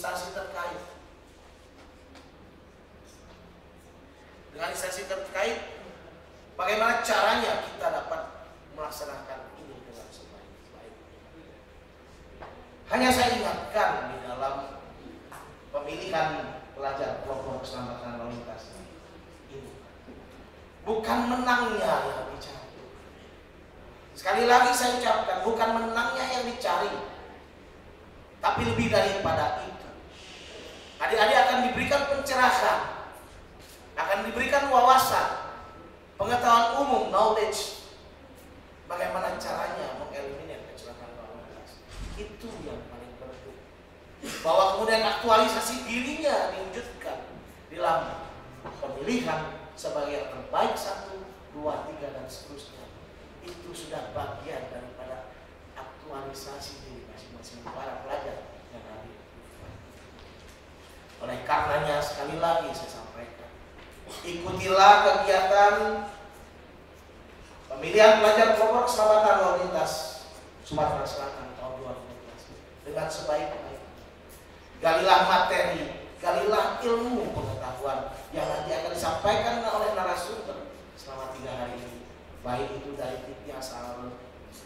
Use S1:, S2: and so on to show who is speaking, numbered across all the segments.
S1: instansi terkait. Dengan instansi terkait, bagaimana caranya kita dapat melaksanakan ini dengan sebaik-baik. Hanya saya ingatkan di dalam pemilihan pelajar kelompok keselamatan lalu lintas ini, bukan menangnya yang dicari. Sekali lagi saya ucapkan, bukan menangnya yang dicari, tapi lebih daripada itu. Adik-adik akan diberikan pencerahan, akan diberikan wawasan, pengetahuan umum, knowledge, bagaimana caranya mengeliminir kecelakaan lalu lintas. Itu yang paling penting. Bahwa kemudian aktualisasi dirinya diwujudkan dalam pemilihan sebagai yang terbaik 1, 2, 3 dan seterusnya. Itu sudah bagian daripada aktualisasi diri masing-masing para pelajar yang hadir. Oleh karenanya sekali lagi saya sampaikan, ikutilah kegiatan pemilihan pelajar kelompok keselamatan lalu lintas Sumatera Selatan tahun 2012 dengan sebaik-baik. Galilah materi, galilah ilmu pengetahuan yang nanti akan disampaikan oleh narasumber selama 3 hari ini, baik itu dari Ditya Sal,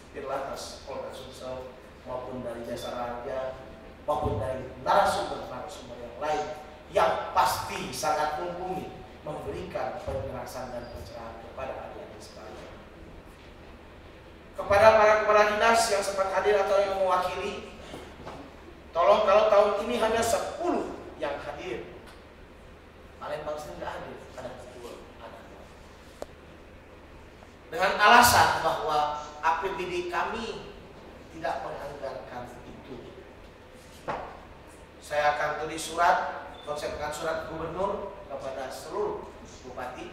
S1: Dirlantas Polda Sumsel, maupun dari Jasa Raja, maupun dari narasumber-narasumber yang lain yang pasti sangat mumpuni memberikan penjelasan dan pencerahan kepada adik-adik sekalian. Kepada para kepala dinas yang sempat hadir atau yang mewakili, tolong kalau tahun ini hanya 10 yang hadir, Palembang sendiri tidak hadir, ada 10 anak. Dengan alasan bahwa APBD kami tidak menganggarkan itu. Saya akan tulis surat, konsepkan surat gubernur kepada seluruh bupati,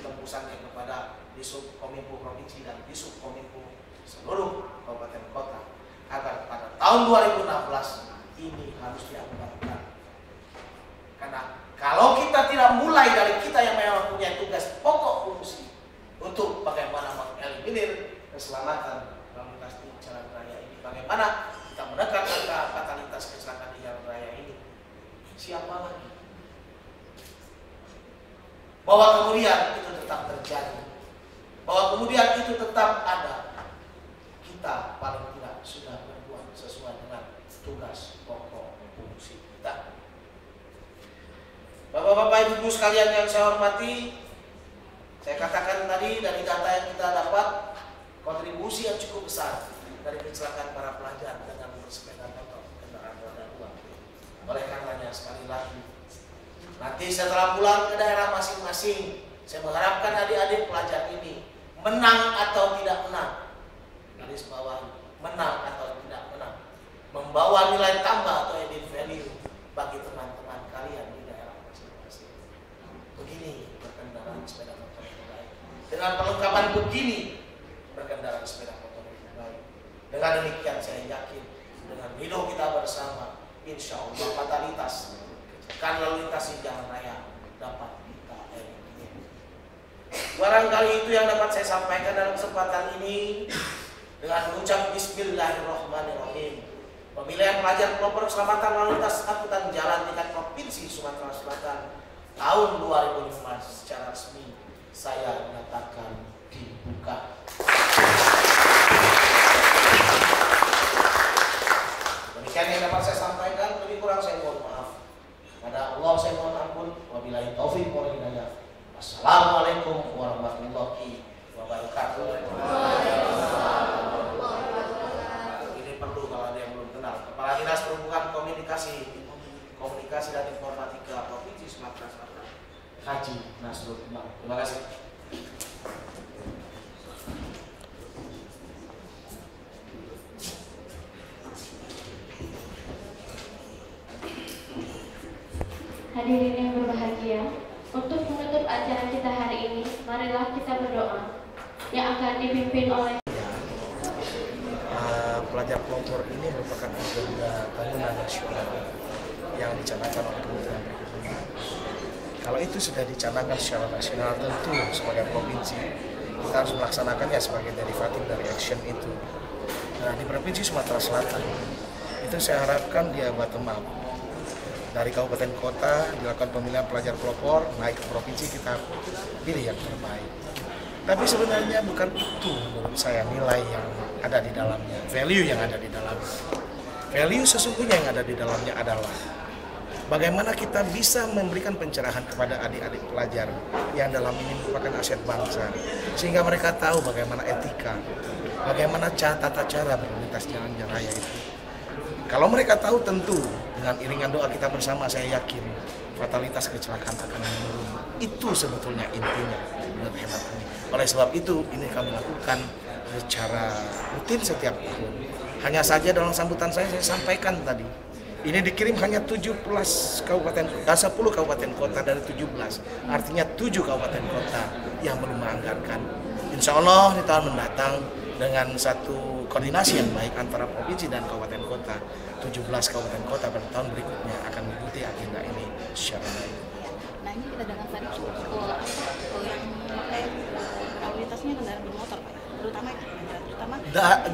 S1: tembusannya kepada Disub Kominfo Provinsi dan Disub Kominfo seluruh kabupaten kota, agar pada tahun 2016 ini harus dianggarkan. Karena kalau kita tidak mulai dari kita yang memang punya tugas pokok fungsi untuk bagaimana mengeliminir keselamatan lalu lintas di jalan raya ini, bagaimana kita menekan angka fatalitas kecelakaan di jalan raya ini, siapa lagi? Bahwa kemudian itu tetap terjadi, bahwa kemudian itu tetap ada, kita paling tidak sudah berbuat sesuai dengan tugas pokok fungsi kita. Bapak-bapak, ibu sekalian yang saya hormati, saya katakan tadi dari data yang kita dapat, kontribusi yang cukup besar dari kecelakaan para pelajar dengan bersepeda motor kendaraan roda 2. Oleh karenanya sekali lagi, nanti setelah pulang ke daerah masing-masing, saya mengharapkan adik-adik pelajar ini menang atau tidak menang, garis bawah, menang atau tidak menang, membawa nilai tambah atau added value bagi teman-teman kalian di daerah masing-masing. Begini berkendaraan sepeda motor yang baik. Dengan perlengkapan begini berkendaraan sepeda motor yang baik. Dengan demikian saya yakin dengan hidup kita bersama, insya Allah fatalitas kecelakaan lalu lintas di jalan raya dapat kita eliminir. Barangkali itu yang dapat saya sampaikan dalam kesempatan ini dengan mengucap Bismillahirrahmanirrahim. Pemilihan pelajar kelompok keselamatan lalu lintas angkutan jalan tingkat provinsi Sumatera Selatan tahun 2015 secara resmi saya nyatakan dibuka. Demikian yang dapat saya sampaikan, lebih kurang saya mohon maaf. Pada Allah saya mohon ampun. Wabillahi taufiq wal hidayah. Wassalamualaikum warahmatullahi wabarakatuh. Ini perlu kalau ada yang belum kenal. Kepala Dinas Perhubungan Komunikasi dan Informatika Provinsi Sumatera Selatan, Haji Nasrul Imam. Terima kasih.
S2: Hadirin yang berbahagia, untuk menutup acara kita hari ini, marilah kita berdoa yang akan dipimpin oleh
S1: pelajar kelompok ini merupakan agenda tahunan nasional yang dicanangkan oleh Kementerian Perhubungan. Kalau itu sudah dicanangkan secara nasional, tentu sebagai provinsi kita harus melaksanakannya sebagai derivatif dari action itu. Nah, di Provinsi Sumatera Selatan itu saya harapkan dia bottom up, Dari kabupaten kota dilakukan pemilihan pelajar pelopor, naik ke provinsi kita pilih yang terbaik. Tapi sebenarnya bukan itu menurut saya nilai yang ada di dalamnya, value yang ada di dalamnya. Value sesungguhnya yang ada di dalamnya adalah bagaimana kita bisa memberikan pencerahan kepada adik-adik pelajar yang dalam ini merupakan aset bangsa, sehingga mereka tahu bagaimana etika, bagaimana tata cara berlintas jalan raya itu. Kalau mereka tahu, tentu dengan iringan doa kita bersama, saya yakin fatalitas kecelakaan akan menurun. Itu sebetulnya intinya menurut hemat kami. Oleh sebab itu, ini kami lakukan secara rutin setiap tahun. Hanya saja dalam sambutan saya sampaikan tadi, ini dikirim hanya 10 kabupaten kota dari 17. Artinya 7 kabupaten kota yang belum menganggarkan. Insya Allah di tahun mendatang dengan satu koordinasi yang baik antara provinsi dan kabupaten kota, 17 kabupaten kota pada tahun berikutnya akan mengikuti agenda ini secara baik.
S3: Nah, ini kita dengar tadi yang prioritasnya kendaraan bermotor, Pak, terutama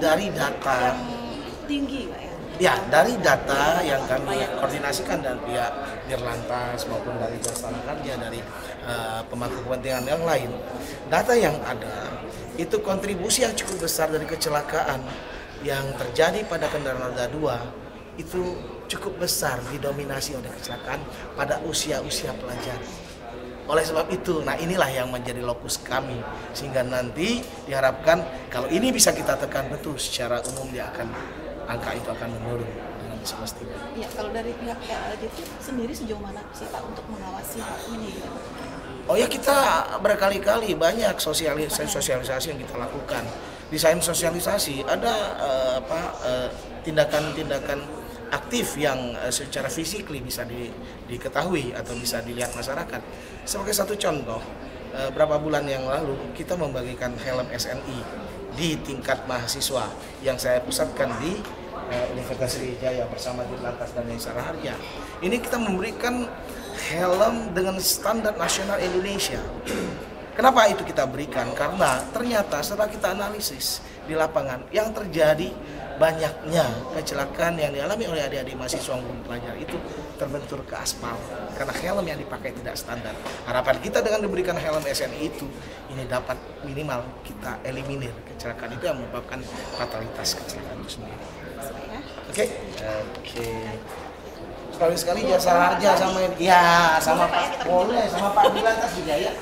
S1: dari data
S3: yang tinggi, Pak, ya.
S1: Ya, dari data yang kami koordinasikan dan pihak Dirlantas maupun dari Jasa Karja, dari pemangku kepentingan yang lain, data yang ada itu kontribusi yang cukup besar dari kecelakaan yang terjadi pada kendaraan roda 2 itu cukup besar, didominasi oleh kecelakaan pada usia-usia pelajar. Oleh sebab itu, nah inilah yang menjadi lokus kami, sehingga nanti diharapkan kalau ini bisa kita tekan betul secara umum, angka itu akan menurun dengan semestinya.
S3: Ya, kalau dari pihak PLJ itu sendiri sejauh mana sih, Pak, untuk mengawasi hal ini?
S1: Oh ya, kita berkali-kali banyak sosialisasi yang kita lakukan. Desain sosialisasi ada tindakan-tindakan aktif yang secara fisikly bisa diketahui atau bisa dilihat masyarakat. Sebagai satu contoh, berapa bulan yang lalu kita membagikan helm SNI di tingkat mahasiswa yang saya pusatkan di Universitas Sriwijaya bersama Dirlantas dan Jasa Harja. Ini kita memberikan helm dengan standar nasional Indonesia. Kenapa itu kita berikan? Karena ternyata setelah kita analisis di lapangan, yang terjadi banyaknya kecelakaan yang dialami oleh adik-adik mahasiswa maupun pelajar itu terbentur ke aspal karena helm yang dipakai tidak standar. Harapan kita dengan diberikan helm SNI itu, ini dapat minimal kita eliminir kecelakaan itu yang menyebabkan fatalitas kecelakaan itu sendiri. Oke. Sekali-sekali Jasa Harja sama boleh sama Pak Dirlantas juga ya.